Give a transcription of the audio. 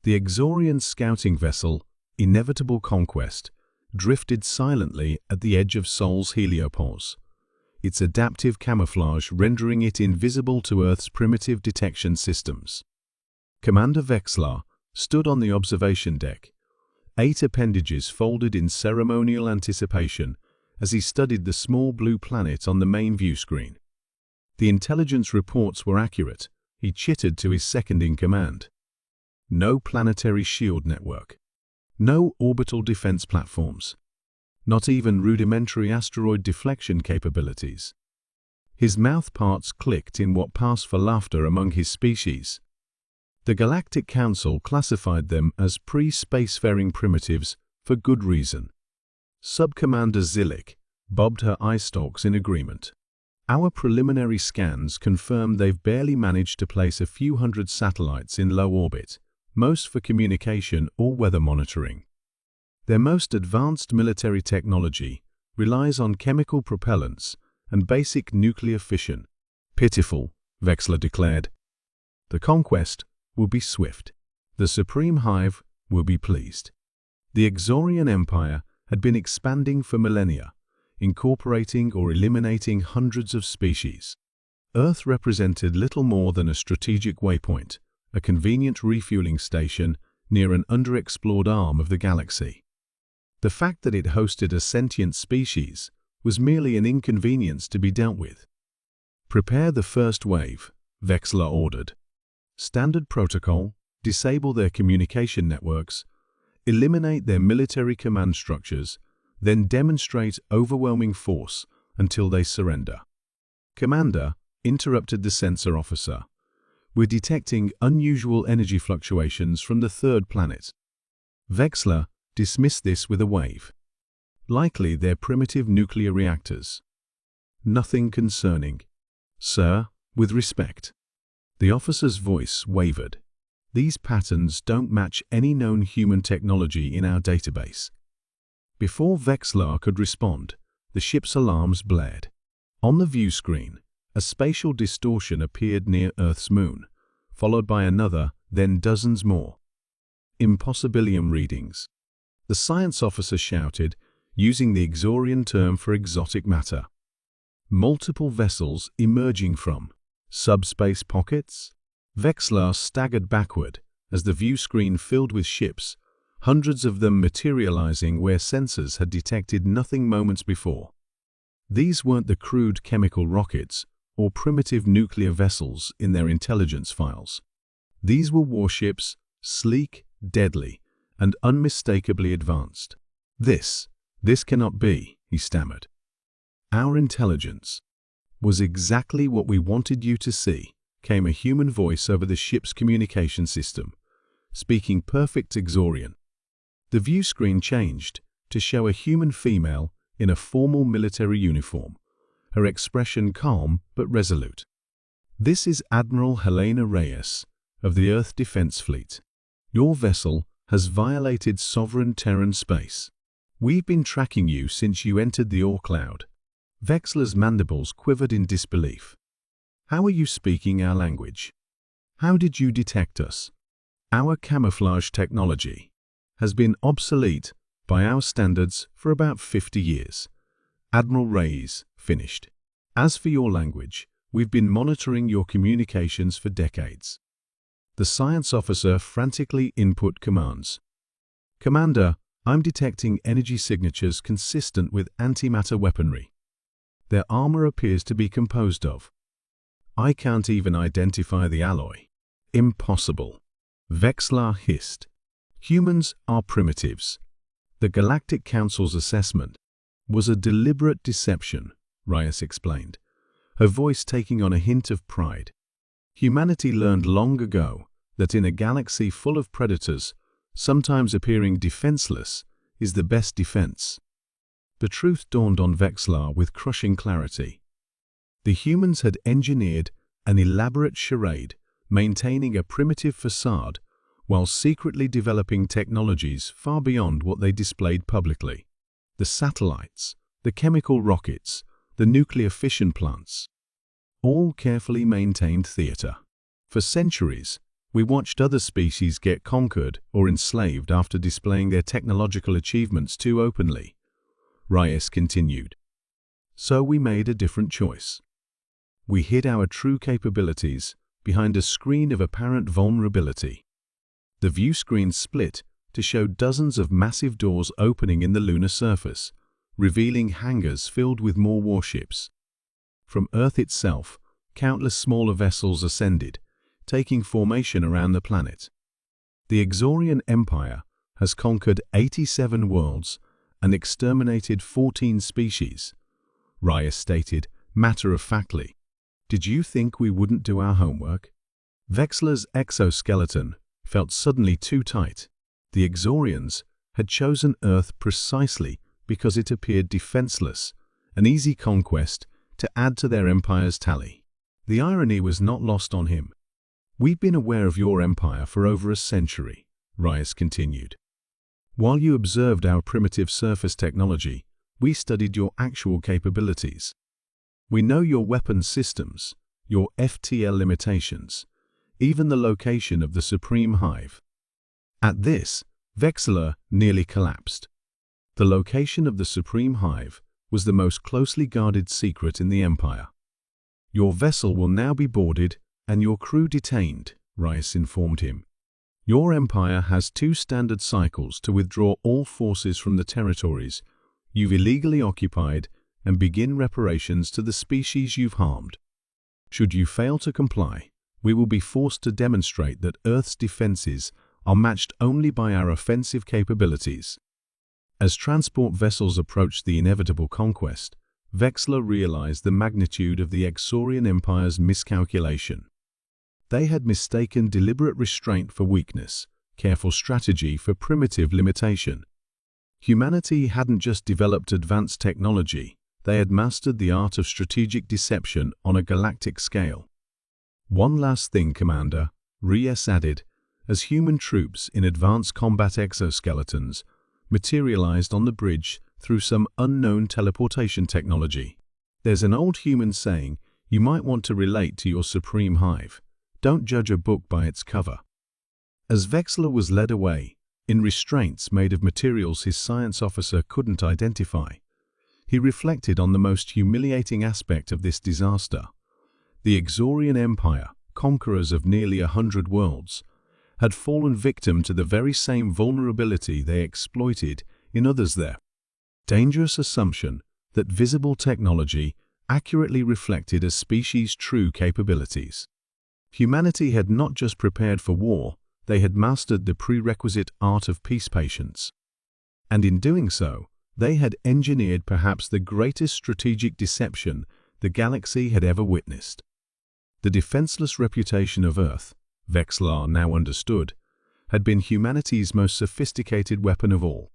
The Exorian scouting vessel, Inevitable Conquest, drifted silently at the edge of Sol's heliopause, its adaptive camouflage rendering it invisible to Earth's primitive detection systems. Commander Vexlar stood on the observation deck, 8 appendages folded in ceremonial anticipation as he studied the small blue planet on the main view screen. The intelligence reports were accurate. He chittered to his second-in-command. No planetary shield network. No orbital defense platforms. Not even rudimentary asteroid deflection capabilities. His mouthparts clicked in what passed for laughter among his species. The Galactic Council classified them as pre-spacefaring primitives for good reason. Sub-Commander Zillick bobbed her eye stalks in agreement. Our preliminary scans confirm they've barely managed to place a few hundred satellites in low orbit, most for communication or weather monitoring. Their most advanced military technology relies on chemical propellants and basic nuclear fission. Pitiful, Vexlar declared. The conquest will be swift. The Supreme Hive will be pleased. The Exorian Empire had been expanding for millennia, incorporating or eliminating hundreds of species. Earth represented little more than a strategic waypoint, a convenient refueling station near an underexplored arm of the galaxy. The fact that it hosted a sentient species was merely an inconvenience to be dealt with. Prepare the first wave, Vexlar ordered. Standard protocol, disable their communication networks, eliminate their military command structures, then demonstrate overwhelming force until they surrender. Commander, interrupted the sensor officer. We're detecting unusual energy fluctuations from the third planet. Vexlar dismissed this with a wave. Likely they're primitive nuclear reactors. Nothing concerning. Sir, with respect. The officer's voice wavered. These patterns don't match any known human technology in our database. Before Vexlar could respond, the ship's alarms blared. On the view screen, a spatial distortion appeared near Earth's moon, followed by another, then dozens more. Impossibilium readings. The science officer shouted, using the Exorian term for exotic matter. Multiple vessels emerging from subspace pockets? Vexlar staggered backward as the view screen filled with ships, hundreds of them materializing where sensors had detected nothing moments before. These weren't the crude chemical rockets or primitive nuclear vessels in their intelligence files. These were warships, sleek, deadly, and unmistakably advanced. This cannot be, he stammered. Our intelligence was exactly what we wanted you to see, came a human voice over the ship's communication system, speaking perfect Exorian. The view screen changed to show a human female in a formal military uniform, her expression calm but resolute. This is Admiral Helena Reyes of the Earth Defense Fleet. Your vessel has violated sovereign Terran space. We've been tracking you since you entered the Ore Cloud. Vexlar's mandibles quivered in disbelief. How are you speaking our language? How did you detect us? Our camouflage technology has been obsolete by our standards for about 50 years. Admiral Reyes finished. As for your language, we've been monitoring your communications for decades. The science officer frantically input commands. Commander, I'm detecting energy signatures consistent with antimatter weaponry. Their armor appears to be composed of. I can't even identify the alloy. Impossible. Vexlar hissed. Humans are primitives. The Galactic Council's assessment was a deliberate deception, Reyes explained, her voice taking on a hint of pride. Humanity learned long ago that in a galaxy full of predators, sometimes appearing defenseless is the best defense. The truth dawned on Vexlar with crushing clarity. The humans had engineered an elaborate charade, maintaining a primitive facade while secretly developing technologies far beyond what they displayed publicly. The satellites, the chemical rockets, the nuclear fission plants, all carefully maintained theater. For centuries, We watched other species get conquered or enslaved after displaying their technological achievements too openly. Reyes continued. So we made a different choice. We hid our true capabilities behind a screen of apparent vulnerability. The view screen split to show dozens of massive doors opening in the lunar surface, revealing hangars filled with more warships. From Earth itself, countless smaller vessels ascended, taking formation around the planet. The Exorian Empire has conquered 87 worlds and exterminated 14 species, Reyes stated matter-of-factly. Did you think we wouldn't do our homework? Vexler's exoskeleton felt suddenly too tight. The Exorians had chosen Earth precisely because it appeared defenseless, an easy conquest to add to their empire's tally. The irony was not lost on him. We've been aware of your empire for over a century, Reyes continued. While you observed our primitive surface technology, we studied your actual capabilities. We know your weapon systems, your FTL limitations, even the location of the Supreme Hive. At this, Vexler nearly collapsed. The location of the Supreme Hive was the most closely guarded secret in the Empire. Your vessel will now be boarded and your crew detained, Reyes informed him. Your empire has 2 standard cycles to withdraw all forces from the territories you've illegally occupied and begin reparations to the species you've harmed. Should you fail to comply, we will be forced to demonstrate that Earth's defenses are matched only by our offensive capabilities. As transport vessels approached the inevitable conquest, Vexler realized the magnitude of the Exorian Empire's miscalculation. They had mistaken deliberate restraint for weakness, careful strategy for primitive limitation. Humanity hadn't just developed advanced technology, they had mastered the art of strategic deception on a galactic scale. One last thing, Commander, Reyes added, as human troops in advanced combat exoskeletons materialized on the bridge through some unknown teleportation technology. There's an old human saying you might want to relate to your Supreme Hive. Don't judge a book by its cover. As Vexler was led away, in restraints made of materials his science officer couldn't identify, he reflected on the most humiliating aspect of this disaster. The Exorian Empire, conquerors of nearly 100 worlds, had fallen victim to the very same vulnerability they exploited in others there. Dangerous assumption that visible technology accurately reflected a species' true capabilities. Humanity had not just prepared for war, they had mastered the prerequisite art of peace patience. And in doing so, they had engineered perhaps the greatest strategic deception the galaxy had ever witnessed. The defenseless reputation of Earth, Vexler now understood, had been humanity's most sophisticated weapon of all.